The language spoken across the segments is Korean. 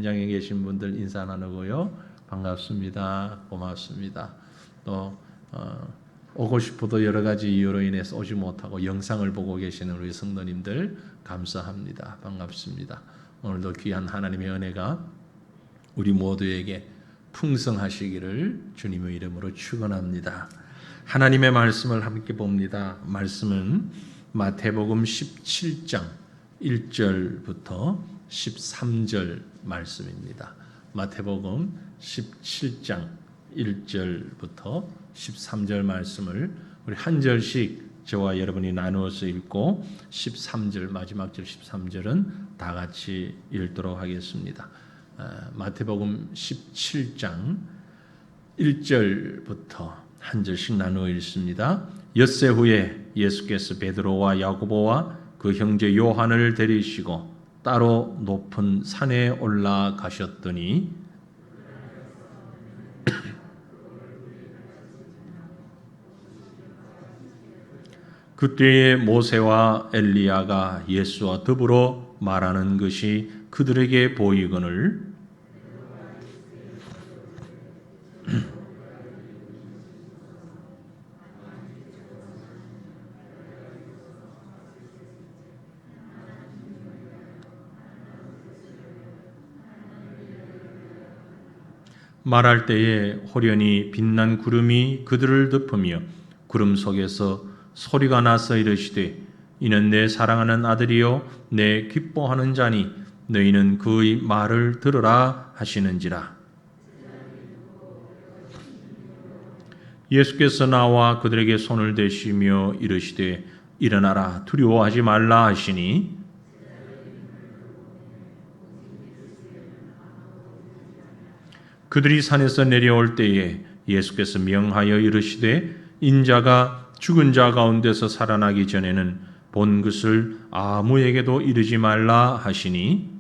현장에 계신 분들 인사 나누고요. 반갑습니다. 고맙습니다. 또 오고 싶어도 여러 가지 이유로 인해서 오지 못하고 영상을 보고 계시는 우리 성도님들 감사합니다. 반갑습니다. 오늘도 귀한 하나님의 은혜가 우리 모두에게 풍성하시기를 주님의 이름으로 축원합니다. 하나님의 말씀을 함께 봅니다. 말씀은 마태복음 17장 1절부터 13절 말씀입니다. 마태복음 17장 1절부터 13절 말씀을 우리 한 절씩 저와 여러분이 나누어서 읽고 13절 마지막 절 13절은 다 같이 읽도록 하겠습니다. 마태복음 17장 1절부터 한 절씩 나누어 읽습니다. 엿새 후에 예수께서 베드로와 야고보와 그 형제 요한을 데리시고 따로 높은 산에 올라가셨더니 그때에 모세와 엘리야가 예수와 더불어 말하는 것이 그들에게 보이거늘 말할 때에 호련히 빛난 구름이 그들을 덮으며 구름 속에서 소리가 나서 이르시되 이는 내 사랑하는 아들이요 내 기뻐하는 자니 너희는 그의 말을 들으라 하시는지라. 예수께서 나와 그들에게 손을 대시며 이르시되 일어나라 두려워하지 말라 하시니 그들이 산에서 내려올 때에 예수께서 명하여 이르시되 인자가 죽은 자 가운데서 살아나기 전에는 본 것을 아무에게도 이르지 말라 하시니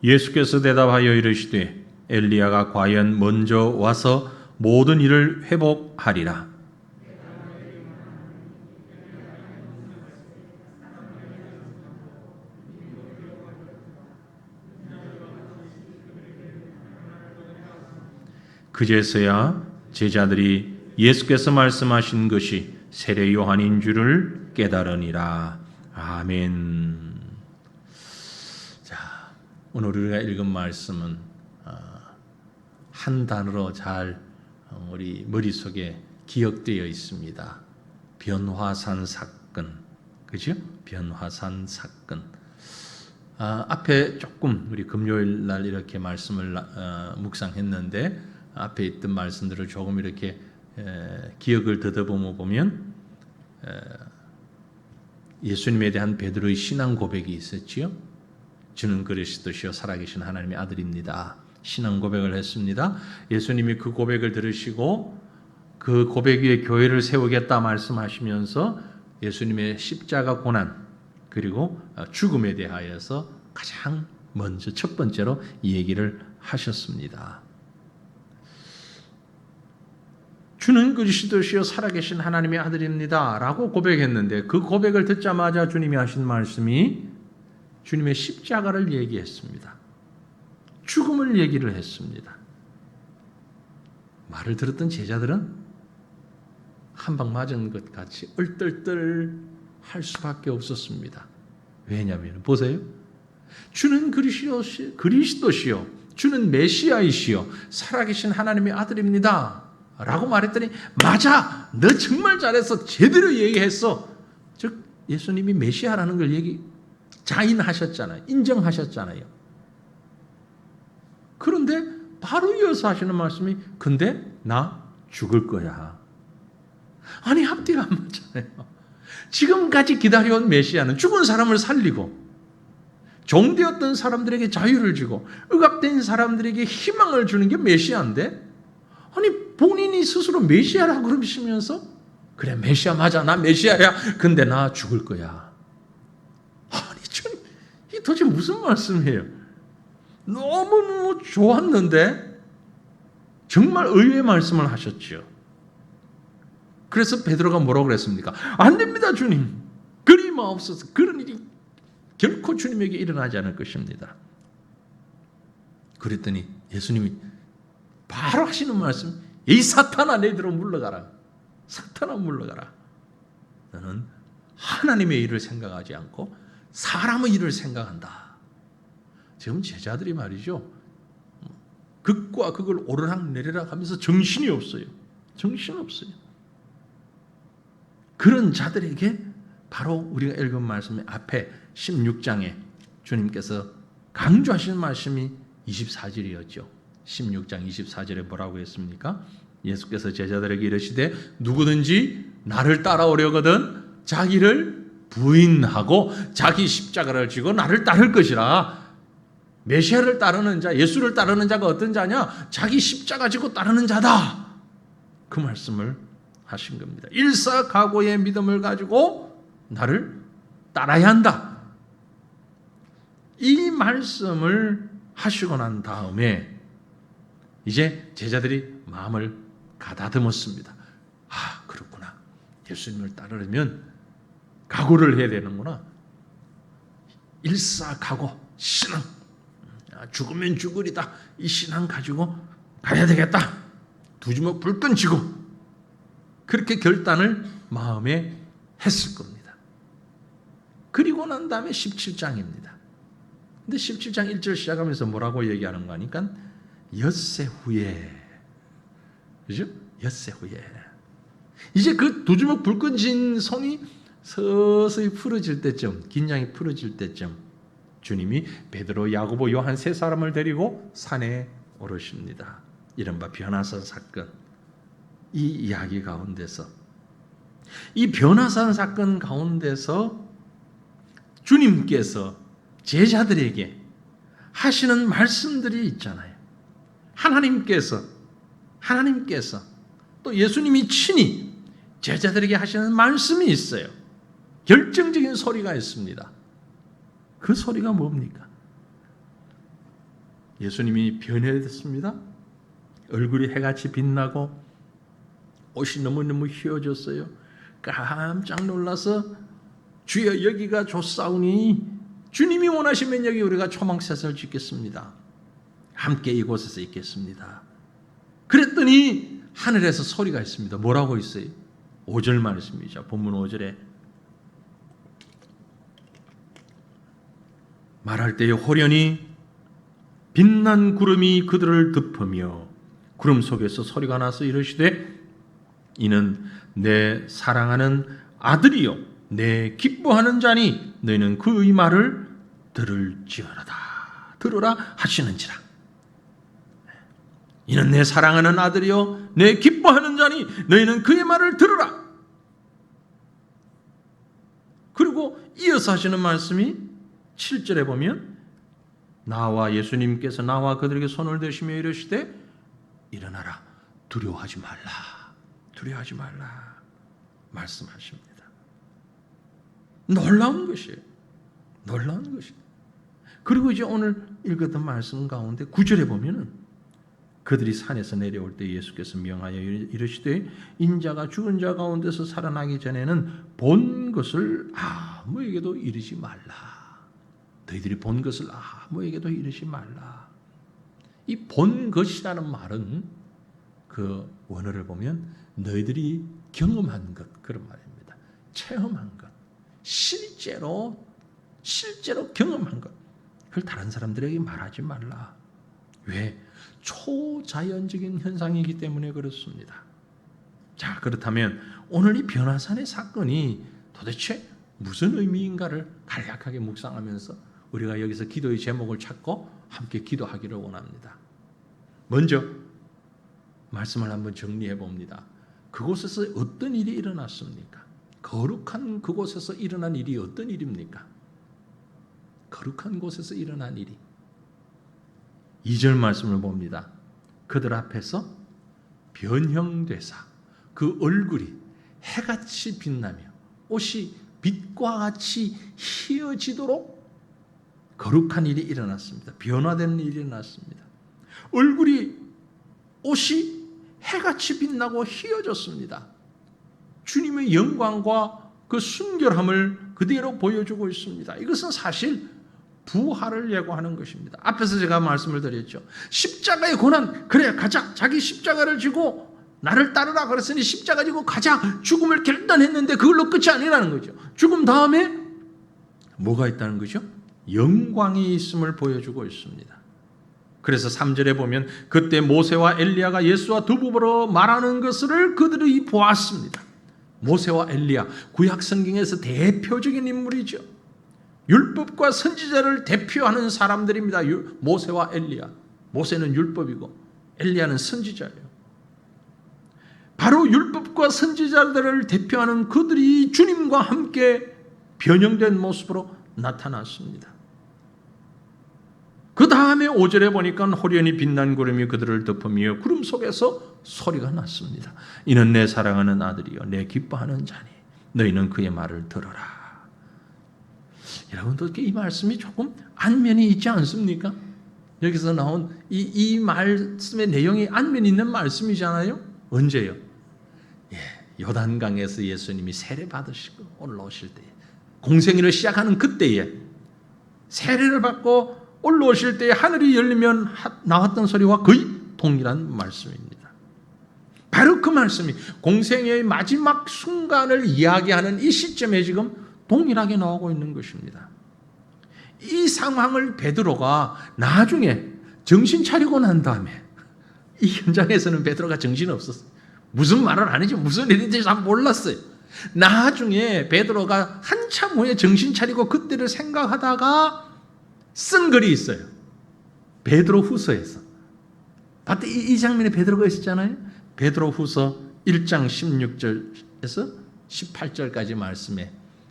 예수께서 대답하여 이르시되 엘리야가 과연 먼저 와서 모든 일을 회복하리라. 그제서야 제자들이 예수께서 말씀하신 것이 세례 요한인 줄을 깨달으니라. 아멘. 자, 오늘 우리가 읽은 말씀은 한 단어로 잘 우리 머릿속에 기억되어 있습니다. 변화산 사건. 그죠? 변화산 사건. 앞에 조금 우리 금요일 날 이렇게 말씀을 묵상했는데 앞에 있던 말씀들을 조금 이렇게 기억을 더듬어 보면 예수님에 대한 베드로의 신앙 고백이 있었지요. 주는 그리스도시요 살아계신 하나님의 아들입니다. 신앙 고백을 했습니다. 예수님이 그 고백을 들으시고 그 고백 위에 교회를 세우겠다 말씀하시면서 예수님의 십자가 고난 그리고 죽음에 대하여서 가장 먼저 첫 번째로 이 얘기를 하셨습니다. 주는 그리스도시요 살아계신 하나님의 아들입니다 라고 고백했는데 그 고백을 듣자마자 주님이 하신 말씀이 주님의 십자가를 얘기했습니다. 죽음을 얘기를 했습니다. 말을 들었던 제자들은 한 방 맞은 것 같이 얼떨떨 할 수밖에 없었습니다. 왜냐하면 보세요. 주는 그리스도시요 주는 메시아이시요 살아계신 하나님의 아들입니다 라고 말했더니 맞아! 너 정말 잘했어. 제대로 얘기했어. 즉 예수님이 메시아라는 걸 자인하셨잖아요. 인정하셨잖아요. 그런데 바로 이어서 하시는 말씀이 근데 나 죽을 거야. 아니 앞뒤가 안 맞잖아요. 지금까지 기다려온 메시아는 죽은 사람을 살리고 종되었던 사람들에게 자유를 주고 억압된 사람들에게 희망을 주는 게 메시아인데 아니 본인이 스스로 메시아라고 그러시면서 그래 메시아 맞아 나 메시아야 근데 나 죽을 거야. 아니 주님 이게 도대체 무슨 말씀이에요? 너무 좋았는데 정말 의외의 말씀을 하셨죠. 그래서 베드로가 뭐라고 그랬습니까? 안 됩니다, 주님. 그리 마옵소서. 그런 일이 결코 주님에게 일어나지 않을 것입니다. 그랬더니 예수님이 바로 하시는 말씀, 이 사탄아, 내들어 물러가라. 사탄아, 물러가라. 너는 하나님의 일을 생각하지 않고 사람의 일을 생각한다. 지금 제자들이 말이죠, 극과 극을 오르락 내리락 하면서 정신이 없어요. 정신없어요. 그런 자들에게 바로 우리가 읽은 말씀의 앞에 16장에 주님께서 강조하시는 말씀이 24절이었죠. 16장 24절에 뭐라고 했습니까? 예수께서 제자들에게 이르시되 누구든지 나를 따라오려거든 자기를 부인하고 자기 십자가를 지고 나를 따를 것이라. 메시아를 따르는 자, 예수를 따르는 자가 어떤 자냐? 자기 십자가 지고 따르는 자다. 그 말씀을 하신 겁니다. 일사각오의 믿음을 가지고 나를 따라야 한다. 이 말씀을 하시고 난 다음에 이제 제자들이 마음을 가다듬었습니다. 아, 그렇구나. 예수님을 따르려면 각오를 해야 되는구나. 일사각오, 신앙. 죽으면 죽으리다. 이 신앙 가지고 가야 되겠다. 두 주먹 불끈 쥐고 그렇게 결단을 마음에 했을 겁니다. 그리고 난 다음에 17장입니다. 근데 17장 1절 시작하면서 뭐라고 얘기하는 거 하니까 엿새 후에, 그죠? 엿새 후에 이제 그 두 주먹 불끈 쥔 손이 서서히 풀어질 때쯤, 긴장이 풀어질 때쯤 주님이 베드로, 야고보, 요한 세 사람을 데리고 산에 오르십니다. 이른바 변화산 사건. 이 이야기 가운데서, 이 변화산 사건 가운데서 주님께서 제자들에게 하시는 말씀들이 있잖아요. 하나님께서 또 예수님이 친히 제자들에게 하시는 말씀이 있어요. 결정적인 소리가 있습니다. 그 소리가 뭡니까? 예수님이 변해졌습니다. 얼굴이 해같이 빛나고 옷이 너무너무 휘어졌어요. 깜짝 놀라서 주여 여기가 좋사오니 주님이 원하시면 여기 우리가 초막셋을 짓겠습니다. 함께 이곳에서 있겠습니다. 그랬더니 하늘에서 소리가 있습니다. 뭐라고 있어요? 5절 말씀이죠. 본문 5절에 말할 때에 호련히 빛난 구름이 그들을 덮으며 구름 속에서 소리가 나서 이르시되 이는 내 사랑하는 아들이요 내 기뻐하는 자니 너희는 그의 말을 들으라 하시는지라. 이는 내 사랑하는 아들이요 내 기뻐하는 자니 너희는 그의 말을 들으라. 그리고 이어서 하시는 말씀이 7절에 보면 나와 예수님께서 나와 그들에게 손을 대시며 이르시되 일어나라 두려워하지 말라 말씀하십니다. 놀라운 것이에요. 그리고 이제 오늘 읽었던 말씀 가운데 9절에 보면은 그들이 산에서 내려올 때 예수께서 명하여 이르시되 인자가 죽은 자 가운데서 살아나기 전에는 본 것을 아무에게도 이르지 말라. 너희들이 본 것을 아무에게도 이르지 말라. 이 본 것이라는 말은 그 원어를 보면 너희들이 경험한 것, 그런 말입니다. 체험한 것, 실제로 경험한 것, 그걸 다른 사람들에게 말하지 말라. 왜? 초자연적인 현상이기 때문에 그렇습니다. 자, 그렇다면 오늘 이 변화산의 사건이 도대체 무슨 의미인가를 간략하게 묵상하면서 우리가 여기서 기도의 제목을 찾고 함께 기도하기를 원합니다. 먼저 말씀을 한번 정리해 봅니다. 그곳에서 어떤 일이 일어났습니까? 거룩한 그곳에서 일어난 일이 어떤 일입니까? 거룩한 곳에서 일어난 일이 2절 말씀을 봅니다. 그들 앞에서 변형되사 그 얼굴이 해같이 빛나며 옷이 빛과 같이 희어지도록 거룩한 일이 일어났습니다. 변화되는 일이 일어났습니다. 얼굴이, 옷이 해같이 빛나고 희어졌습니다. 주님의 영광과 그 순결함을 그대로 보여주고 있습니다. 이것은 사실 부활을 예고하는 것입니다. 앞에서 제가 말씀을 드렸죠. 십자가의 고난, 그래 가자. 자기 십자가를 지고 나를 따르라 그랬으니 십자가 지고 가자. 죽음을 결단했는데 그걸로 끝이 아니라는 거죠. 죽음 다음에 뭐가 있다는 거죠? 영광이 있음을 보여주고 있습니다. 그래서 3절에 보면 그때 모세와 엘리야가 예수와 두부보러 말하는 것을 그들이 보았습니다. 모세와 엘리야, 구약 성경에서 대표적인 인물이죠. 율법과 선지자를 대표하는 사람들입니다. 모세와 엘리야. 모세는 율법이고 엘리야는 선지자예요. 바로 율법과 선지자들을 대표하는 그들이 주님과 함께 변형된 모습으로 나타났습니다. 그 다음에 5절에 보니까 호련히 빛난 구름이 그들을 덮으며 구름 속에서 소리가 났습니다. 이는 내 사랑하는 아들이요 내 기뻐하는 자니 너희는 그의 말을 들어라. 여러분도 이 말씀이 조금 안면이 있지 않습니까? 여기서 나온 이 말씀의 내용이 안면이 있는 말씀이잖아요. 언제요? 요단강에서 예수님이 세례 받으시고 올라오실 때에, 공생애를 시작하는 그때에 세례를 받고 올라오실 때에 하늘이 열리면 나왔던 소리와 거의 동일한 말씀입니다. 바로 그 말씀이 공생애의 마지막 순간을 이야기하는 이 시점에 지금 동일하게 나오고 있는 것입니다. 이 상황을 베드로가 나중에 정신 차리고 난 다음에, 이 현장에서는 베드로가 정신이 없었어요. 무슨 말을 하는지 무슨 일인지 잘 몰랐어요. 나중에 베드로가 한참 후에 정신 차리고 그때를 생각하다가 쓴 글이 있어요. 베드로 후서에서. 봤더니 이 장면에 베드로가 있었잖아요. 베드로 후서 1장 16절에서 18절까지 말씀에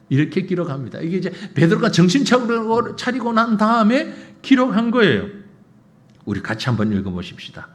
이렇게 기록합니다. 이게 이제 베드로가 정신 차리고 난 다음에 기록한 거예요. 우리 같이 한번 읽어보십시다.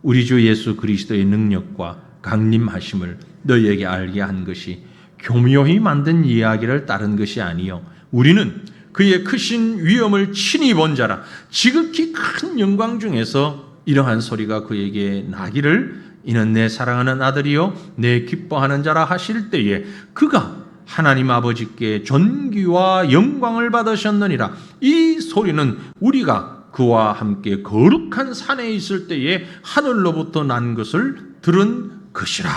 우리 주 예수 그리스도의 능력과 강림하심을 너희에게 알게 한 것이 교묘히 만든 이야기를 따른 것이 아니요 우리는 그의 크신 위엄을 친히 본 자라. 지극히 큰 영광 중에서 이러한 소리가 그에게 나기를 이는 내 사랑하는 아들이요 내 기뻐하는 자라 하실 때에 그가 하나님 아버지께 존귀와 영광을 받으셨느니라. 이 소리는 우리가 그와 함께 거룩한 산에 있을 때에 하늘로부터 난 것을 들은 것이라.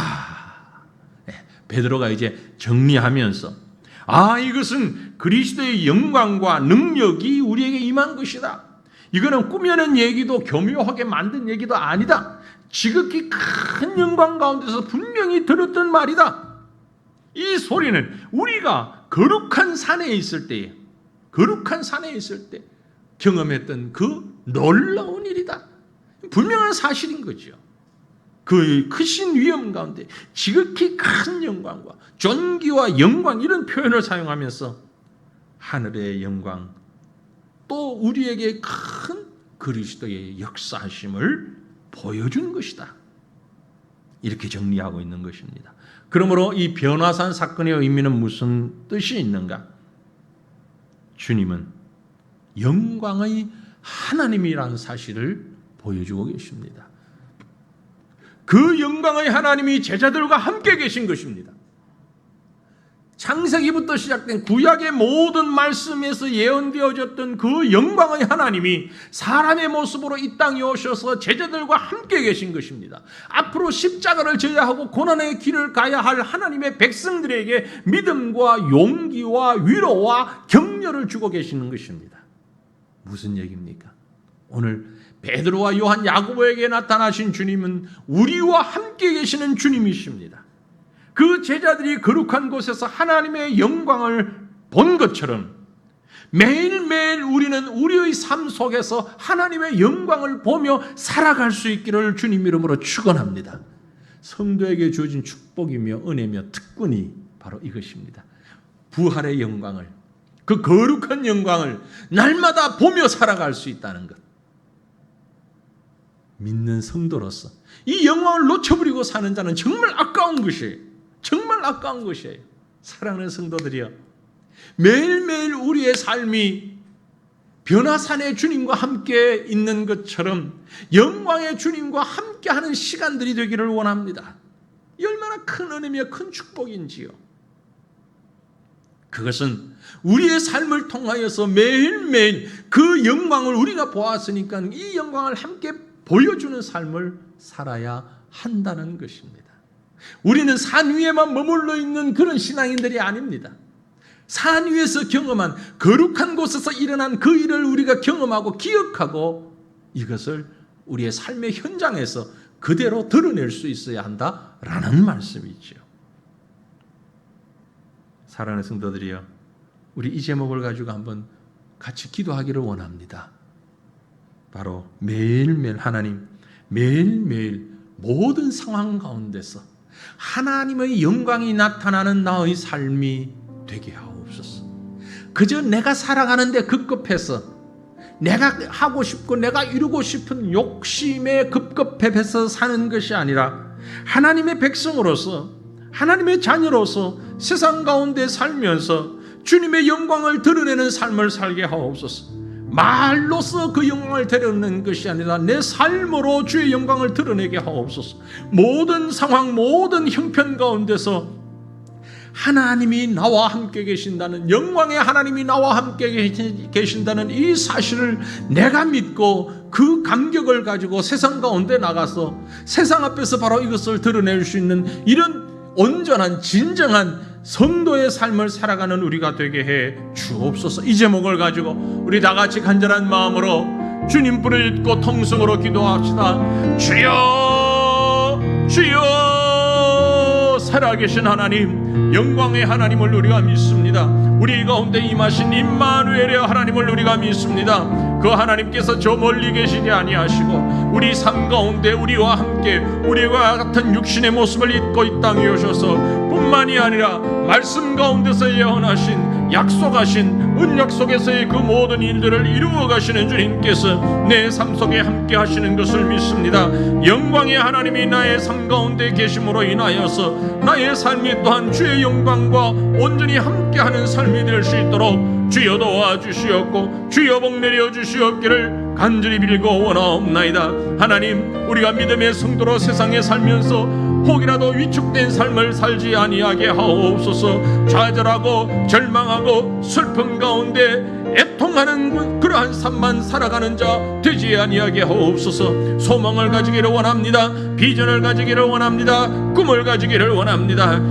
베드로가 이제 정리하면서 이것은 그리스도의 영광과 능력이 우리에게 임한 것이다. 이거는 꾸며낸 얘기도 교묘하게 만든 얘기도 아니다. 지극히 큰 영광 가운데서 분명히 들었던 말이다. 이 소리는 우리가 거룩한 산에 있을 때 경험했던 그 놀라운 일이다. 분명한 사실인 거죠. 그 크신 위엄 가운데 지극히 큰 영광과 존귀와 영광 이런 표현을 사용하면서 하늘의 영광 또 우리에게 큰 그리스도의 역사하심을 보여준 것이다. 이렇게 정리하고 있는 것입니다. 그러므로 이 변화산 사건의 의미는 무슨 뜻이 있는가? 주님은 영광의 하나님이라는 사실을 보여주고 계십니다. 그 영광의 하나님이 제자들과 함께 계신 것입니다. 창세기부터 시작된 구약의 모든 말씀에서 예언되어졌던 그 영광의 하나님이 사람의 모습으로 이 땅에 오셔서 제자들과 함께 계신 것입니다. 앞으로 십자가를 져야 하고 고난의 길을 가야 할 하나님의 백성들에게 믿음과 용기와 위로와 격려를 주고 계시는 것입니다. 무슨 얘기입니까? 오늘 베드로와 요한, 야고보에게 나타나신 주님은 우리와 함께 계시는 주님이십니다. 그 제자들이 거룩한 곳에서 하나님의 영광을 본 것처럼 매일매일 우리는 우리의 삶 속에서 하나님의 영광을 보며 살아갈 수 있기를 주님 이름으로 축원합니다. 성도에게 주어진 축복이며 은혜며 특권이 바로 이것입니다. 부활의 영광을, 그 거룩한 영광을 날마다 보며 살아갈 수 있다는 것. 믿는 성도로서 이 영광을 놓쳐버리고 사는 자는 정말 아까운 것이에요. 정말 아까운 것이에요. 사랑하는 성도들이여, 매일매일 우리의 삶이 변화산의 주님과 함께 있는 것처럼 영광의 주님과 함께하는 시간들이 되기를 원합니다. 이 얼마나 큰 은혜며 큰 축복인지요. 그것은 우리의 삶을 통하여서 매일매일 그 영광을 우리가 보았으니까 이 영광을 함께 보여주는 삶을 살아야 한다는 것입니다. 우리는 산 위에만 머물러 있는 그런 신앙인들이 아닙니다. 산 위에서 경험한 거룩한 곳에서 일어난 그 일을 우리가 경험하고 기억하고 이것을 우리의 삶의 현장에서 그대로 드러낼 수 있어야 한다라는 말씀이죠. 사랑하는 성도들이여, 우리 이 제목을 가지고 한번 같이 기도하기를 원합니다. 바로 매일매일 하나님, 매일매일 모든 상황 가운데서 하나님의 영광이 나타나는 나의 삶이 되게 하옵소서. 그저 내가 살아가는데 급급해서 내가 하고 싶고 내가 이루고 싶은 욕심에 급급해서 사는 것이 아니라 하나님의 백성으로서, 하나님의 자녀로서 세상 가운데 살면서 주님의 영광을 드러내는 삶을 살게 하옵소서. 말로서 그 영광을 드러내는 것이 아니라 내 삶으로 주의 영광을 드러내게 하옵소서. 모든 상황, 모든 형편 가운데서 하나님이 나와 함께 계신다는, 영광의 하나님이 나와 함께 계신다는 이 사실을 내가 믿고 그 감격을 가지고 세상 가운데 나가서 세상 앞에서 바로 이것을 드러낼 수 있는 이런 온전한 진정한 성도의 삶을 살아가는 우리가 되게 해 주옵소서. 이 제목을 가지고 우리 다 같이 간절한 마음으로 주님 불을 잇고 통성으로 기도합시다. 주여, 주여, 살아계신 하나님, 영광의 하나님을 우리가 믿습니다. 우리 가운데 임하신 임마누엘의 하나님을 우리가 믿습니다. 그 하나님께서 저 멀리 계시지 아니하시고 우리 삶 가운데 우리와 함께 우리와 같은 육신의 모습을 입고 이 땅에 오셔서 뿐만이 아니라 말씀 가운데서 예언하신, 약속하신 은약속에서의 그 모든 일들을 이루어 가시는 주님께서 내 삶 속에 함께 하시는 것을 믿습니다. 영광의 하나님이 나의 삶 가운데 계심으로 인하여서 나의 삶이 또한 주의 영광과 온전히 함께하는 삶이 될 수 있도록 주여 도와주시옵고 주여 복 내려 주시옵기를 간절히 빌고 원하옵나이다. 하나님, 우리가 믿음의 성도로 세상에 살면서 혹이라도 위축된 삶을 살지 아니하게 하옵소서. 좌절하고 절망하고 슬픔 가운데 애통하는 그러한 삶만 살아가는 자 되지 아니하게 하옵소서. 소망을 가지기를 원합니다. 비전을 가지기를 원합니다. 꿈을 가지기를 원합니다.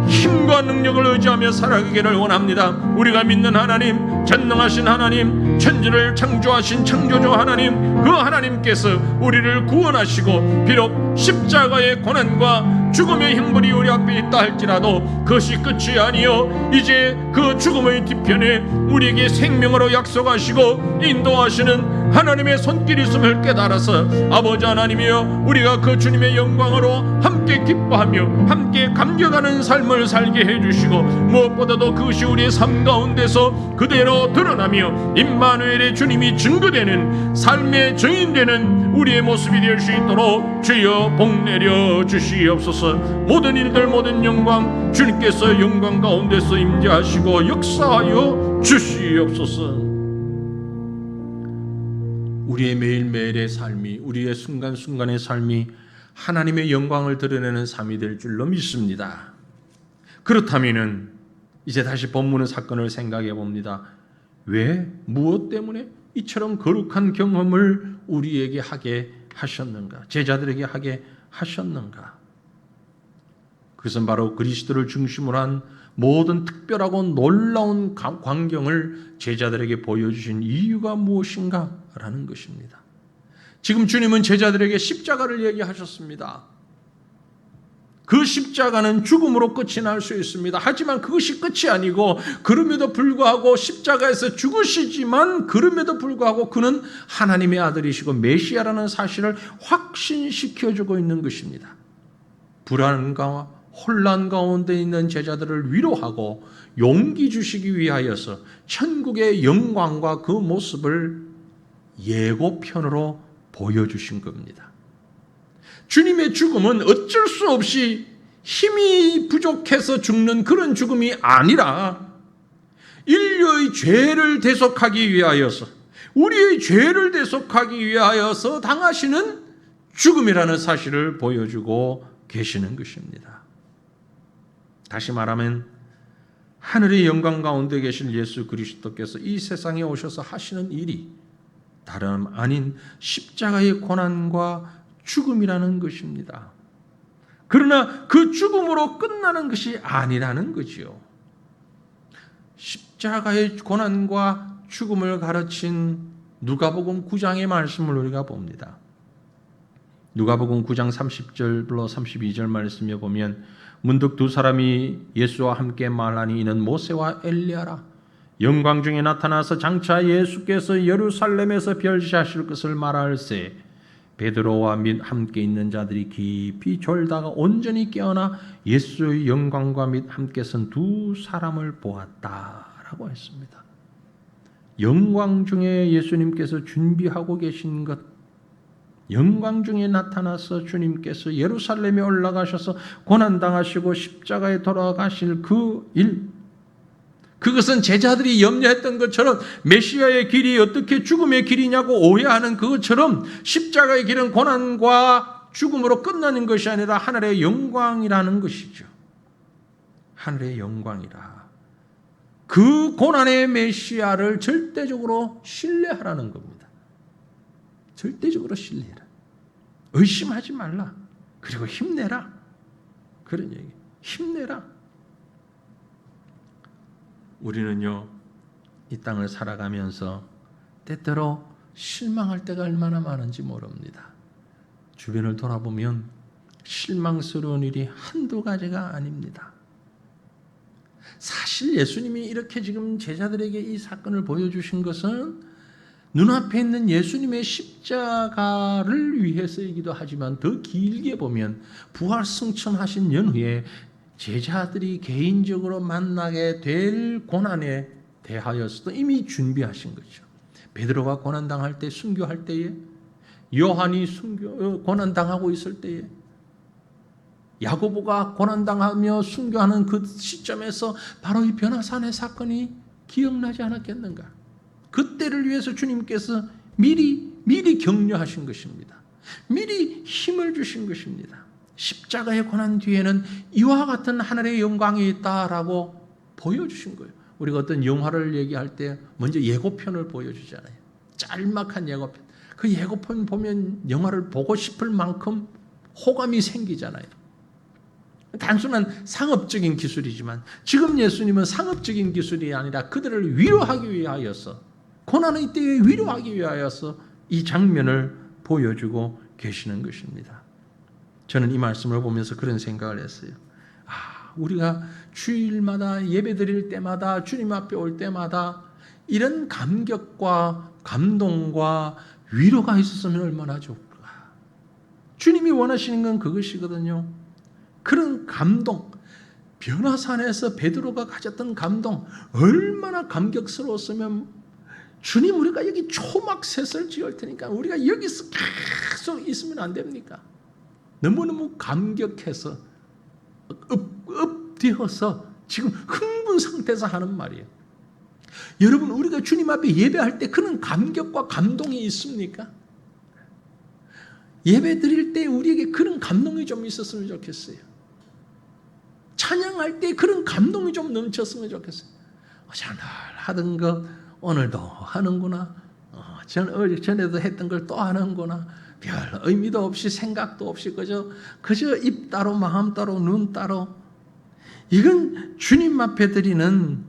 힘과 능력을 의지하며 살아가기를 원합니다. 우리가 믿는 하나님, 전능하신 하나님, 천지를 창조하신 창조주 하나님, 그 하나님께서 우리를 구원하시고 비록 십자가의 고난과 죽음의 형벌이 우리 앞에 있다 할지라도 그것이 끝이 아니요 이제 그 죽음의 뒤편에 우리에게 생명으로 약속하시고 인도하시는 하나님의 손길이 있음을 깨달아서 아버지 하나님이여, 우리가 그 주님의 영광으로 함께 기뻐하며 함께 감격하는 삶을 살게 해주시고 무엇보다도 그것이 우리의 삶 가운데서 그대로 드러나며 임마누엘의 주님이 증거되는 삶의 증인되는 우리의 모습이 될 수 있도록 주여 복 내려 주시옵소서. 모든 일들 모든 영광 주님께서 영광 가운데서 임재하시고 역사하여 주시옵소서. 우리의 매일매일의 삶이, 우리의 순간순간의 삶이 하나님의 영광을 드러내는 삶이 될 줄로 믿습니다. 그렇다면은 이제 다시 본문의 사건을 생각해 봅니다. 왜, 무엇 때문에 이처럼 거룩한 경험을 우리에게 하게 하셨는가? 제자들에게 하게 하셨는가? 그것은 바로 그리스도를 중심으로 한 모든 특별하고 놀라운 광경을 제자들에게 보여주신 이유가 무엇인가? 라는 것입니다. 지금 주님은 제자들에게 십자가를 얘기하셨습니다. 그 십자가는 죽음으로 끝이 날 수 있습니다. 하지만 그것이 끝이 아니고 그럼에도 불구하고 십자가에서 죽으시지만 그럼에도 불구하고 그는 하나님의 아들이시고 메시아라는 사실을 확신시켜주고 있는 것입니다. 불안과 혼란 가운데 있는 제자들을 위로하고 용기 주시기 위하여서 천국의 영광과 그 모습을 예고편으로 보여주신 겁니다. 주님의 죽음은 어쩔 수 없이 힘이 부족해서 죽는 그런 죽음이 아니라 인류의 죄를 대속하기 위하여서, 우리의 죄를 대속하기 위하여서 당하시는 죽음이라는 사실을 보여주고 계시는 것입니다. 다시 말하면 하늘의 영광 가운데 계신 예수 그리스도께서 이 세상에 오셔서 하시는 일이 다름 아닌 십자가의 고난과 죽음이라는 것입니다. 그러나 그 죽음으로 끝나는 것이 아니라는 거지요. 십자가의 고난과 죽음을 가르친 누가복음 9장의 말씀을 우리가 봅니다. 누가복음 9장 30절로 32절 말씀에 보면 문득 두 사람이 예수와 함께 말하니 이는 모세와 엘리야라. 영광 중에 나타나서 장차 예수께서 예루살렘에서 별시하실 것을 말할세. 베드로와 및 함께 있는 자들이 깊이 졸다가 온전히 깨어나 예수의 영광과 및 함께 선 두 사람을 보았다라고 했습니다. 영광 중에 예수님께서 준비하고 계신 것, 영광 중에 나타나서 주님께서 예루살렘에 올라가셔서 고난당하시고 십자가에 돌아가실 그 일, 그것은 제자들이 염려했던 것처럼 메시아의 길이 어떻게 죽음의 길이냐고 오해하는 그것처럼 십자가의 길은 고난과 죽음으로 끝나는 것이 아니라 하늘의 영광이라는 것이죠. 하늘의 영광이라. 그 고난의 메시아를 절대적으로 신뢰하라는 겁니다. 절대적으로 신뢰해라. 의심하지 말라. 그리고 힘내라. 그런 얘기. 힘내라. 우리는요, 이 땅을 살아가면서 때때로 실망할 때가 얼마나 많은지 모릅니다. 주변을 돌아보면 실망스러운 일이 한두 가지가 아닙니다. 사실 예수님이 이렇게 지금 제자들에게 이 사건을 보여주신 것은 눈앞에 있는 예수님의 십자가를 위해서이기도 하지만 더 길게 보면 부활 승천하신 연후에 제자들이 개인적으로 만나게 될 고난에 대하여서도 이미 준비하신 거죠. 베드로가 고난당할 때, 순교할 때에, 요한이 고난당하고 있을 때에, 야고보가 고난당하며 순교하는 그 시점에서 바로 이 변화산의 사건이 기억나지 않았겠는가? 그때를 위해서 주님께서 미리 격려하신 것입니다. 미리 힘을 주신 것입니다. 십자가의 고난 뒤에는 이와 같은 하늘의 영광이 있다라고 보여주신 거예요. 우리가 어떤 영화를 얘기할 때 먼저 예고편을 보여주잖아요. 짤막한 예고편. 그 예고편 보면 영화를 보고 싶을 만큼 호감이 생기잖아요. 단순한 상업적인 기술이지만 지금 예수님은 상업적인 기술이 아니라 그들을 위로하기 위하여서, 고난의 때에 위로하기 위하여서 이 장면을 보여주고 계시는 것입니다. 저는 이 말씀을 보면서 그런 생각을 했어요. 우리가 주일마다 예배 드릴 때마다, 주님 앞에 올 때마다 이런 감격과 감동과 위로가 있었으면 얼마나 좋을까. 주님이 원하시는 건 그것이거든요. 그런 감동, 변화산에서 베드로가 가졌던 감동, 얼마나 감격스러웠으면, 주님 우리가 여기 초막셋을 지을 테니까 우리가 여기서 계속 있으면 안 됩니까? 너무너무 감격해서 엎드려서 지금 흥분 상태에서 하는 말이에요. 여러분, 우리가 주님 앞에 예배할 때 그런 감격과 감동이 있습니까? 예배 드릴 때 우리에게 그런 감동이 좀 있었으면 좋겠어요. 찬양할 때 그런 감동이 좀 넘쳤으면 좋겠어요. 전날 하던 거 오늘도 하는구나. 전에도 했던 걸 또 하는구나. 별 의미도 없이 생각도 없이 그저 입 따로 마음 따로 눈 따로. 이건 주님 앞에 드리는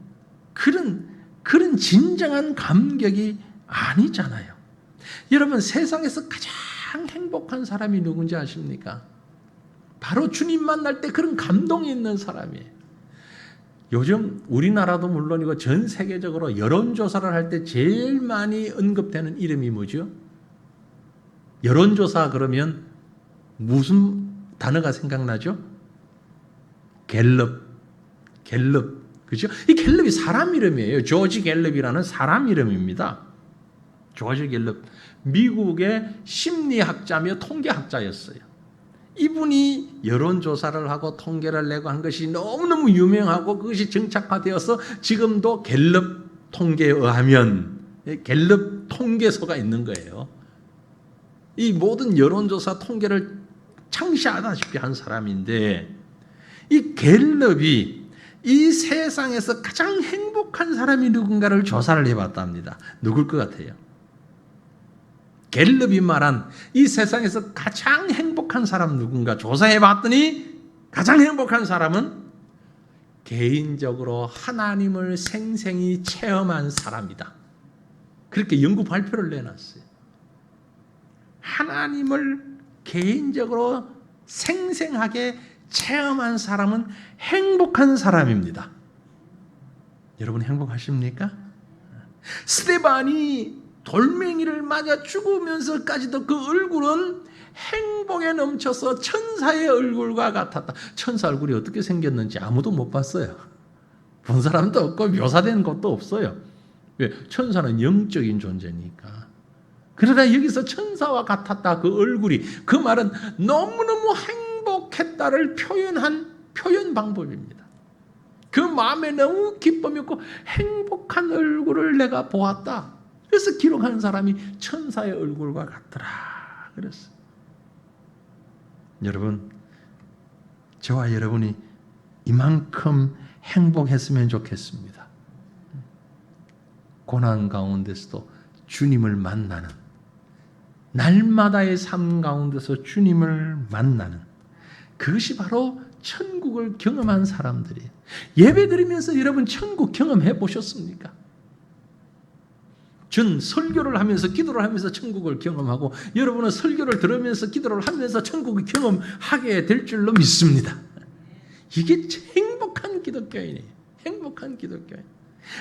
그런 진정한 감격이 아니잖아요. 여러분, 세상에서 가장 행복한 사람이 누군지 아십니까? 바로 주님 만날 때 그런 감동이 있는 사람이에요. 요즘 우리나라도 물론이고 전 세계적으로 여론조사를 할 때 제일 많이 언급되는 이름이 뭐죠? 여론조사 그러면 무슨 단어가 생각나죠? 갤럽. 그죠? 이 갤럽이 사람 이름이에요. 조지 갤럽이라는 사람 이름입니다. 조지 갤럽. 미국의 심리학자며 통계학자였어요. 이분이 여론조사를 하고 통계를 내고 한 것이 너무너무 유명하고 그것이 정착화되어서 지금도 갤럽 통계에 의하면 갤럽 통계소가 있는 거예요. 이 모든 여론조사 통계를 창시하다시피 한 사람인데, 이 갤럽이 이 세상에서 가장 행복한 사람이 누군가를 조사를 해봤답니다. 누굴 것 같아요? 갤럽이 말한 이 세상에서 가장 행복한 사람 누군가 조사해봤더니 가장 행복한 사람은 개인적으로 하나님을 생생히 체험한 사람이다. 그렇게 연구 발표를 내놨어요. 하나님을 개인적으로 생생하게 체험한 사람은 행복한 사람입니다. 여러분 행복하십니까? 스데반이 돌멩이를 맞아 죽으면서까지도 그 얼굴은 행복에 넘쳐서 천사의 얼굴과 같았다. 천사 얼굴이 어떻게 생겼는지 아무도 못 봤어요. 본 사람도 없고 묘사된 것도 없어요. 왜? 천사는 영적인 존재니까. 그러나 여기서 천사와 같았다 그 얼굴이, 그 말은 너무너무 행복했다를 표현한 표현 방법입니다. 그 마음에 너무 기쁨이 있고 행복한 얼굴을 내가 보았다. 그래서 기록하는 사람이 천사의 얼굴과 같더라 그랬어요. 여러분, 저와 여러분이 이만큼 행복했으면 좋겠습니다. 고난 가운데서도 주님을 만나는, 날마다의 삶 가운데서 주님을 만나는, 그것이 바로 천국을 경험한 사람들이에요. 예배 드리면서 여러분 천국 경험해 보셨습니까? 전 설교를 하면서 기도를 하면서 천국을 경험하고, 여러분은 설교를 들으면서 기도를 하면서 천국을 경험하게 될 줄로 믿습니다. 이게 행복한 기독교인이에요. 행복한 기독교인.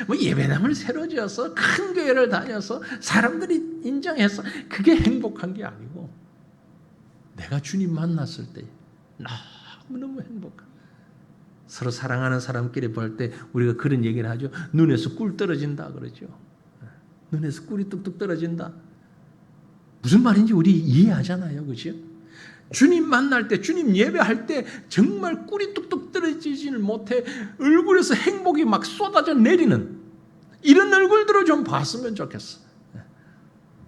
뭐 예배당을 새로 지어서 큰 교회를 다녀서 사람들이 인정해서 그게 행복한 게 아니고, 내가 주님 만났을 때 너무너무 행복한, 서로 사랑하는 사람끼리 볼 때 우리가 그런 얘기를 하죠. 눈에서 꿀 떨어진다 그러죠. 눈에서 꿀이 뚝뚝 떨어진다. 무슨 말인지 우리 이해하잖아요. 그렇죠? 주님 만날 때, 주님 예배할 때 정말 꿀이 뚝뚝 떨어지지를 못해 얼굴에서 행복이 막 쏟아져 내리는 이런 얼굴들을 좀 봤으면 좋겠어.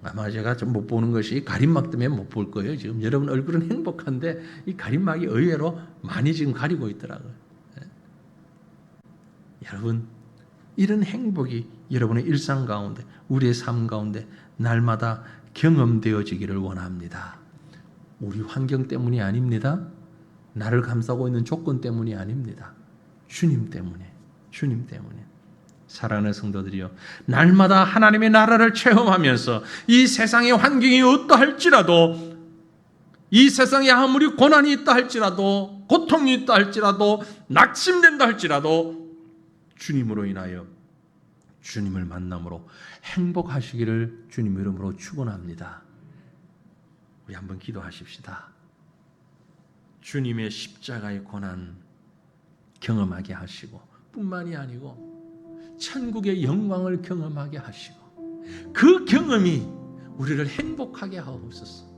아마 제가 좀 못 보는 것이 가림막 때문에 못 볼 거예요. 지금 여러분 얼굴은 행복한데 이 가림막이 의외로 많이 지금 가리고 있더라고요. 여러분, 이런 행복이 여러분의 일상 가운데, 우리의 삶 가운데 날마다 경험되어지기를 원합니다. 우리 환경 때문이 아닙니다. 나를 감싸고 있는 조건 때문이 아닙니다. 주님 때문에, 주님 때문에. 사랑하는 성도들이요, 날마다 하나님의 나라를 체험하면서 이 세상의 환경이 어떠할지라도, 이 세상에 아무리 고난이 있다 할지라도, 고통이 있다 할지라도, 낙심된다 할지라도 주님으로 인하여, 주님을 만남으로 행복하시기를 주님 이름으로 축원합니다. 우리 한번 기도하십시다. 주님의 십자가의 고난 경험하게 하시고, 뿐만이 아니고 천국의 영광을 경험하게 하시고, 그 경험이 우리를 행복하게 하옵소서.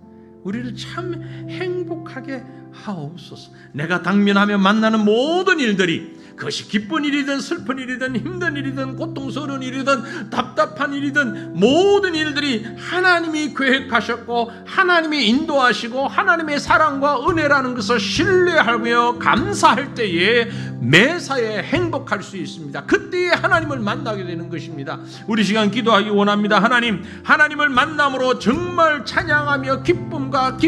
우리를 참 행복하게 하옵소서. 내가 당면하며 만나는 모든 일들이, 그것이 기쁜 일이든 슬픈 일이든 힘든 일이든 고통스러운 일이든 답답한 일이든 모든 일들이 하나님이 계획하셨고 하나님이 인도하시고 하나님의 사랑과 은혜라는 것을 신뢰하며 감사할 때에 매사에 행복할 수 있습니다. 그때에 하나님을 만나게 되는 것입니다. 우리 시간 기도하기 원합니다. 하나님을 만남으로 정말 찬양하며 기쁨과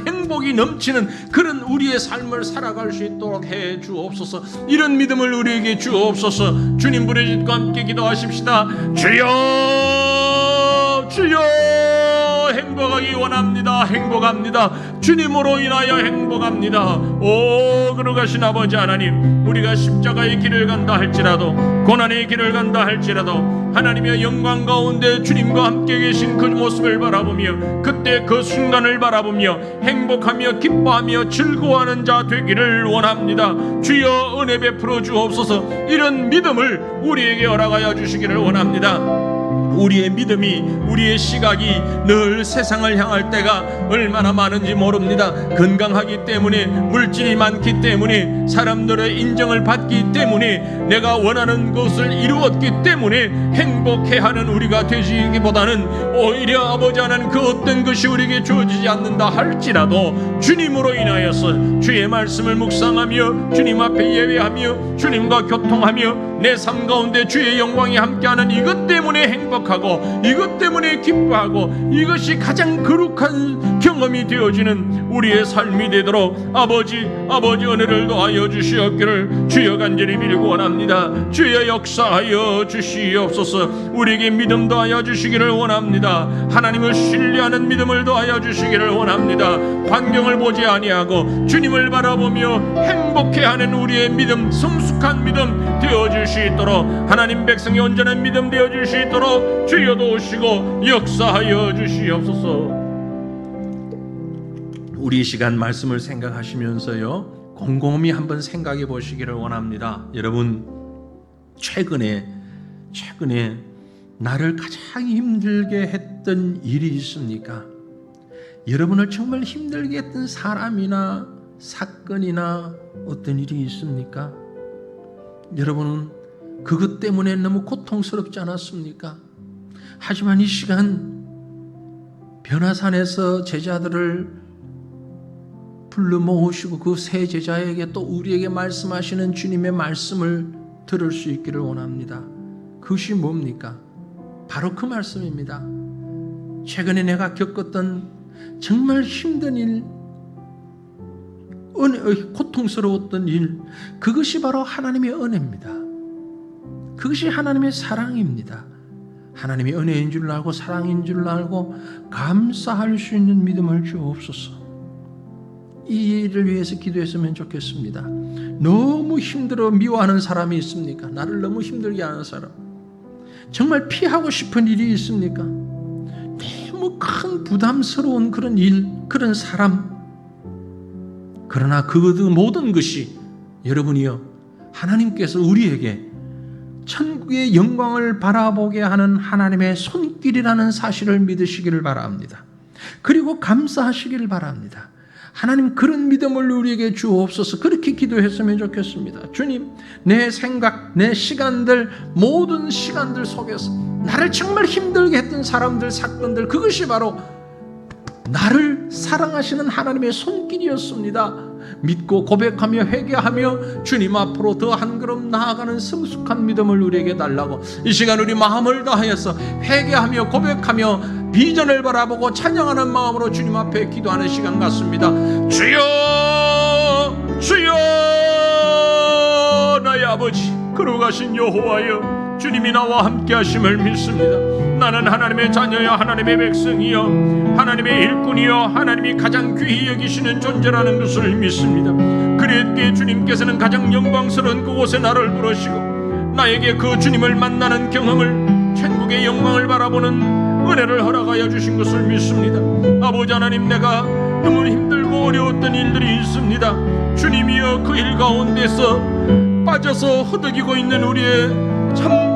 행복이 넘치는 그런 우리의 삶을 살아갈 수 있도록 해 주옵소서. 이런 믿음을 우리에게 주옵소서. 주님 부르짖고 함께 기도하십시다. 주여, 주여, 행복하기 원합니다. 행복합니다. 주님으로 인하여 행복합니다. 오, 거룩하신 아버지 하나님, 우리가 십자가의 길을 간다 할지라도, 고난의 길을 간다 할지라도 하나님의 영광 가운데 주님과 함께 계신 그 모습을 바라보며, 그때 그 순간을 바라보며 행복하며 기뻐하며 즐거워하는 자 되기를 원합니다. 주여, 은혜 베풀어 주옵소서. 이런 믿음을 우리에게 허락하여 주시기를 원합니다. 우리의 믿음이, 우리의 시각이 늘 세상을 향할 때가 얼마나 많은지 모릅니다. 건강하기 때문에, 물질이 많기 때문에, 사람들의 인정을 받기 때문에, 내가 원하는 것을 이루었기 때문에 행복해하는 우리가 되시기보다는 오히려 아버지 하나님 그 어떤 것이 우리에게 주어지지 않는다 할지라도 주님으로 인하여서 주의 말씀을 묵상하며 주님 앞에 예배하며 주님과 교통하며 내 삶 가운데 주의 영광이 함께하는 이것 때문에 행복하고 이것 때문에 기뻐하고 이것이 가장 거룩한 경험이 되어지는 우리의 삶이 되도록 아버지 은혜를 더하여 주시옵기를 주여 간절히 빌고 원합니다. 주여 역사하여 주시옵소서. 우리에게 믿음 더하여 주시기를 원합니다. 하나님을 신뢰하는 믿음을 더하여 주시기를 원합니다. 환경을 보지 아니하고 주님을 바라보며 행복해하는 우리의 믿음, 성숙한 믿음 되어질 수 있도록, 하나님 백성의 온전한 믿음 되어질 수 있도록 주여 도우시고 역사하여 주시옵소서. 우리 이 시간 말씀을 생각하시면서요, 곰곰이 한번 생각해 보시기를 원합니다. 여러분, 최근에 나를 가장 힘들게 했던 일이 있습니까? 여러분을 정말 힘들게 했던 사람이나 사건이나 어떤 일이 있습니까? 여러분은 그것 때문에 너무 고통스럽지 않았습니까? 하지만 이 시간 변화산에서 제자들을 불러 모으시고 그 세 제자에게 또 우리에게 말씀하시는 주님의 말씀을 들을 수 있기를 원합니다. 그것이 뭡니까? 바로 그 말씀입니다. 최근에 내가 겪었던 정말 힘든 일, 고통스러웠던 일, 그것이 바로 하나님의 은혜입니다. 그것이 하나님의 사랑입니다. 하나님의 은혜인 줄 알고 사랑인 줄 알고 감사할 수 있는 믿음을 주옵소서. 이 일을 위해서 기도했으면 좋겠습니다. 너무 힘들어 미워하는 사람이 있습니까? 나를 너무 힘들게 하는 사람, 정말 피하고 싶은 일이 있습니까? 너무 큰 부담스러운 그런 일, 그런 사람. 그러나 그 모든 것이 여러분이요, 하나님께서 우리에게 천국의 영광을 바라보게 하는 하나님의 손길이라는 사실을 믿으시기를 바랍니다. 그리고 감사하시기를 바랍니다. 하나님, 그런 믿음을 우리에게 주옵소서. 그렇게 기도했으면 좋겠습니다. 주님, 내 생각, 내 시간들, 모든 시간들 속에서 나를 정말 힘들게 했던 사람들, 사건들, 그것이 바로 나를 사랑하시는 하나님의 손길이었습니다. 믿고 고백하며 회개하며 주님 앞으로 더 한 걸음 나아가는 성숙한 믿음을 우리에게 달라고, 이 시간 우리 마음을 다하여서 회개하며 고백하며 비전을 바라보고 찬양하는 마음으로 주님 앞에 기도하는 시간 같습니다. 주여, 주여, 나의 아버지, 거룩하신 여호와여, 주님이 나와 함께 하심을 믿습니다. 나는 하나님의 자녀여, 하나님의 백성이여, 하나님의 일꾼이여, 하나님이 가장 귀히 여기시는 존재라는 것을 믿습니다. 그랬기에 주님께서는 가장 영광스러운 그곳에 나를 부르시고 나에게 그 주님을 만나는 경험을, 천국의 영광을 바라보는 은혜를 허락하여 주신 것을 믿습니다. 아버지 하나님, 내가 너무 힘들고 어려웠던 일들이 있습니다. 주님이여, 그 일 가운데서 빠져서 허덕이고 있는 우리의 참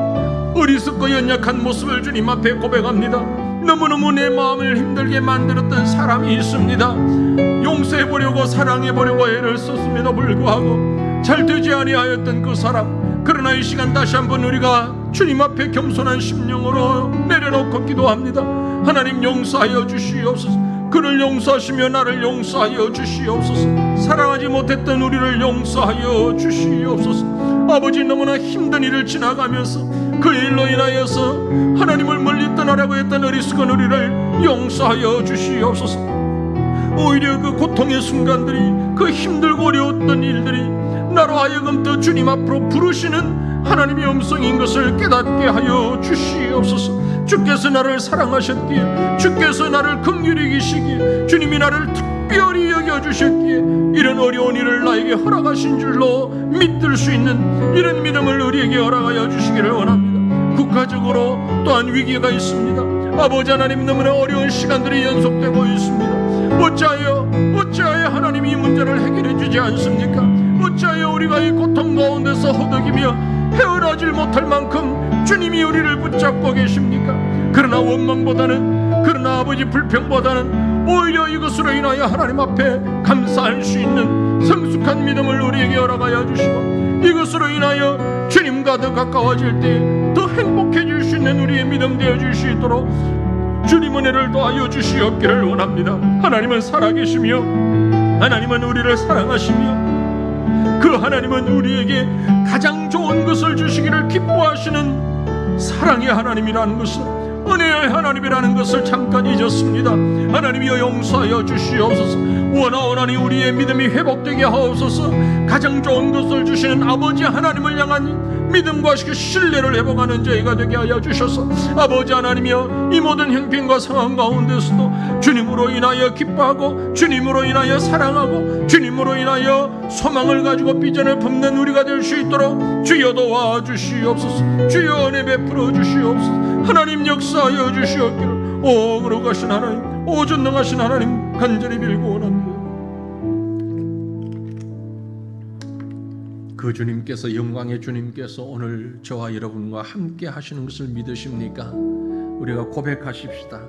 어리석고 연약한 모습을 주님 앞에 고백합니다. 너무너무 내 마음을 힘들게 만들었던 사람이 있습니다. 용서해보려고 사랑해보려고 애를 썼음에도 불구하고 잘 되지 아니하였던 그 사람, 그러나 이 시간 다시 한번 우리가 주님 앞에 겸손한 심령으로 내려놓고 기도합니다. 하나님, 용서하여 주시옵소서. 그를 용서하시며 나를 용서하여 주시옵소서. 사랑하지 못했던 우리를 용서하여 주시옵소서. 아버지, 너무나 힘든 일을 지나가면서 그 일로 인하여서 하나님을 멀리 떠나라고 했던 어리석은 우리를 용서하여 주시옵소서. 오히려 그 고통의 순간들이, 그 힘들고 어려웠던 일들이 나로 하여금 더 주님 앞으로 부르시는 하나님의 음성인 것을 깨닫게 하여 주시옵소서. 주께서 나를 사랑하셨기에, 주께서 나를 긍휼히 여기시기에, 주님이 나를 특별히 여겨주셨기에 이런 어려운 일을 나에게 허락하신 줄로 믿을 수 있는 이런 믿음을 우리에게 허락하여 주시기를 원합니다. 국가적으로 또한 위기가 있습니다. 아버지 하나님, 너무나 어려운 시간들이 연속되고 있습니다. 어찌하여 하나님이 이 문제를 해결해 주지 않습니까? 어찌하여 우리가 이 고통 가운데서 허덕이며 헤어나질 못할 만큼 주님이 우리를 붙잡고 계십니까? 그러나 원망보다는, 그러나 아버지 불평보다는 오히려 이것으로 인하여 하나님 앞에 감사할 수 있는 성숙한 믿음을 우리에게 허락하여 주시고, 이것으로 인하여 주님과 더 가까워질 때 더 행복해질 수 있는 우리의 믿음 되어줄 수 있도록 주님 은혜를 더하여 주시옵기를 원합니다. 하나님은 살아계시며 하나님은 우리를 사랑하시며 그 하나님은 우리에게 가장 좋은 것을 주시기를 기뻐하시는 사랑의 하나님이라는 것을, 은혜의 하나님이라는 것을 잠깐 잊었습니다. 하나님이여 용서하여 주시옵소서. 원하오나니 우리의 믿음이 회복되게 하옵소서. 가장 좋은 것을 주시는 아버지 하나님을 향한 믿음과 신뢰를 회복하는 저희가 되게 하여 주셔서, 아버지 하나님이여 이 모든 형편과 상황 가운데서도 주님으로 인하여 기뻐하고 주님으로 인하여 사랑하고 주님으로 인하여 소망을 가지고 비전을 품는 우리가 될 수 있도록 주여 도와주시옵소서. 주여 은혜 베풀어 주시옵소서. 하나님 역사하여 주시옵기를 오 거룩하신 하나님, 오 전능하신 하나님 간절히 빌고 원합니다. 그 주님께서, 영광의 주님께서 오늘 저와 여러분과 함께 하시는 것을 믿으십니까? 우리가 고백하십시다.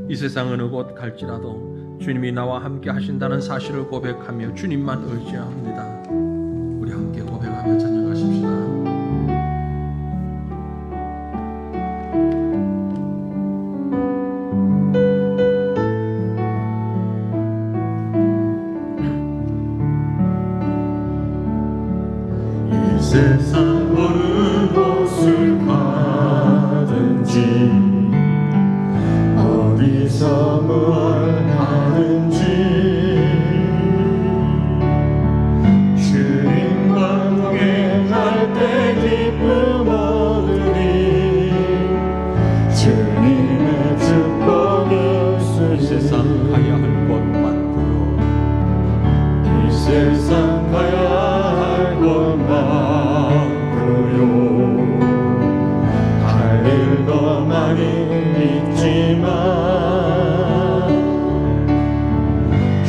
이 세상 어느 곳 갈지라도 주님이 나와 함께 하신다는 사실을 고백하며 주님만 의지합니다. 우리 함께 고백하며 찬양하십시다. 세상 어느 곳을 가든지 어디서 뭘 하든지 주님과 동행할 때 기쁨 얻으리. 주님의 축복이 있으리. 이 세상 가야 할 곳 많고요. 이 세상 가야 할 곳 많고요. 할 일도 많이 있지만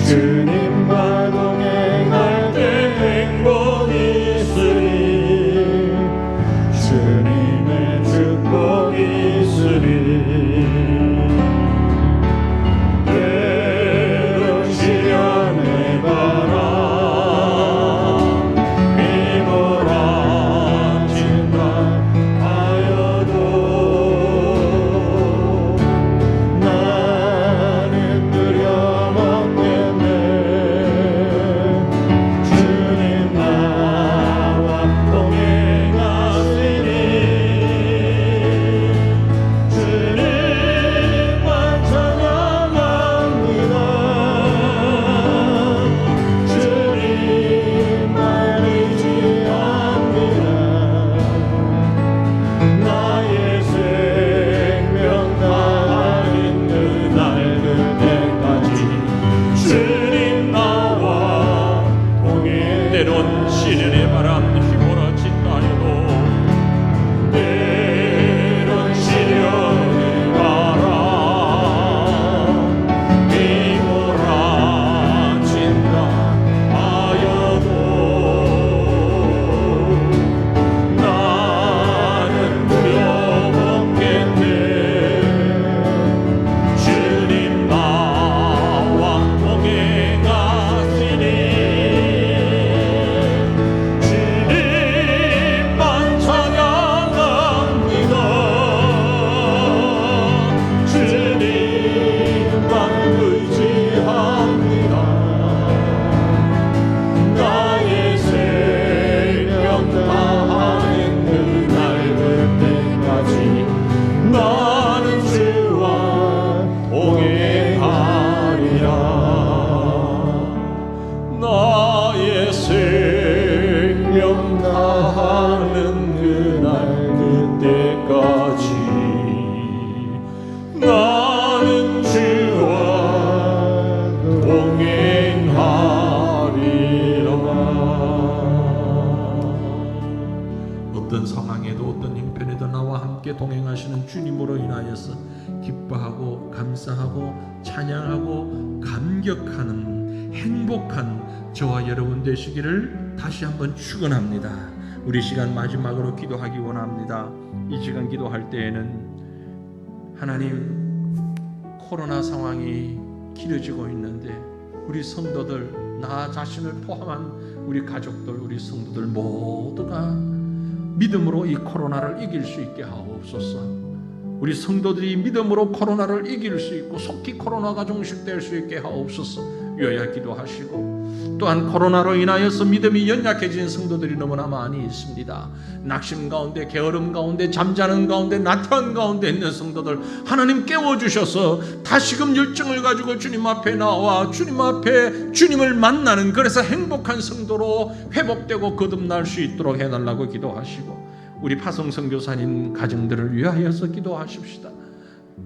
주님과 동행할 때 행복이 있으리. 주님의 축복이 있으리. 때론 시련의 바람 동행하시는 주님으로 인하여서 기뻐하고 감사하고 찬양하고 감격하는 행복한 저와 여러분 되시기를 다시 한번 축원합니다. 우리 시간 마지막으로 기도하기 원합니다. 이 시간 기도할 때에는 하나님, 코로나 상황이 길어지고 있는데 우리 성도들, 나 자신을 포함한 우리 가족들, 우리 성도들 모두가 믿음으로 이 코로나를 이길 수 있게 하옵소서. 우리 성도들이 믿음으로 코로나를 이길 수 있고 속히 코로나가 종식될 수 있게 하옵소서. 위하여 기도하시고, 또한 코로나로 인하여서 믿음이 연약해진 성도들이 너무나 많이 있습니다. 낙심 가운데, 게으름 가운데, 잠자는 가운데, 나태한 가운데 있는 성도들 하나님 깨워주셔서 다시금 열정을 가지고 주님 앞에 나와 주님 앞에 주님을 만나는, 그래서 행복한 성도로 회복되고 거듭날 수 있도록 해달라고 기도하시고, 우리 파송 선교사님 가정들을 위하여서 기도하십시다.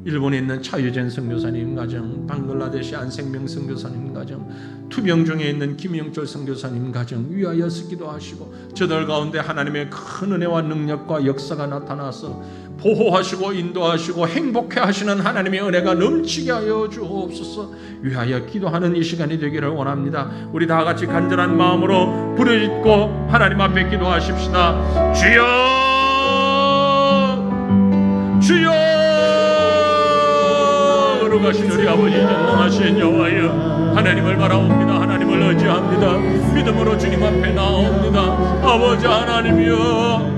일본에 있는 차유젠 선교사님 가정, 방글라데시 안생명 선교사님 가정, 투병중에 있는 김영철 선교사님 가정 위하여서 기도하시고, 저들 가운데 하나님의 큰 은혜와 능력과 역사가 나타나서 보호하시고 인도하시고 행복해 하시는 하나님의 은혜가 넘치게 하여 주옵소서. 위하여 기도하는 이 시간이 되기를 원합니다. 우리 다 같이 간절한 마음으로 부르짖고 하나님 앞에 기도하십시다. 주여, 주여, 거룩하신 우리 아버지 전능하신 여호와여, 하나님을 바라옵니다. 하나님을 의지합니다. 믿음으로 주님 앞에 나옵니다. 아버지 하나님이여,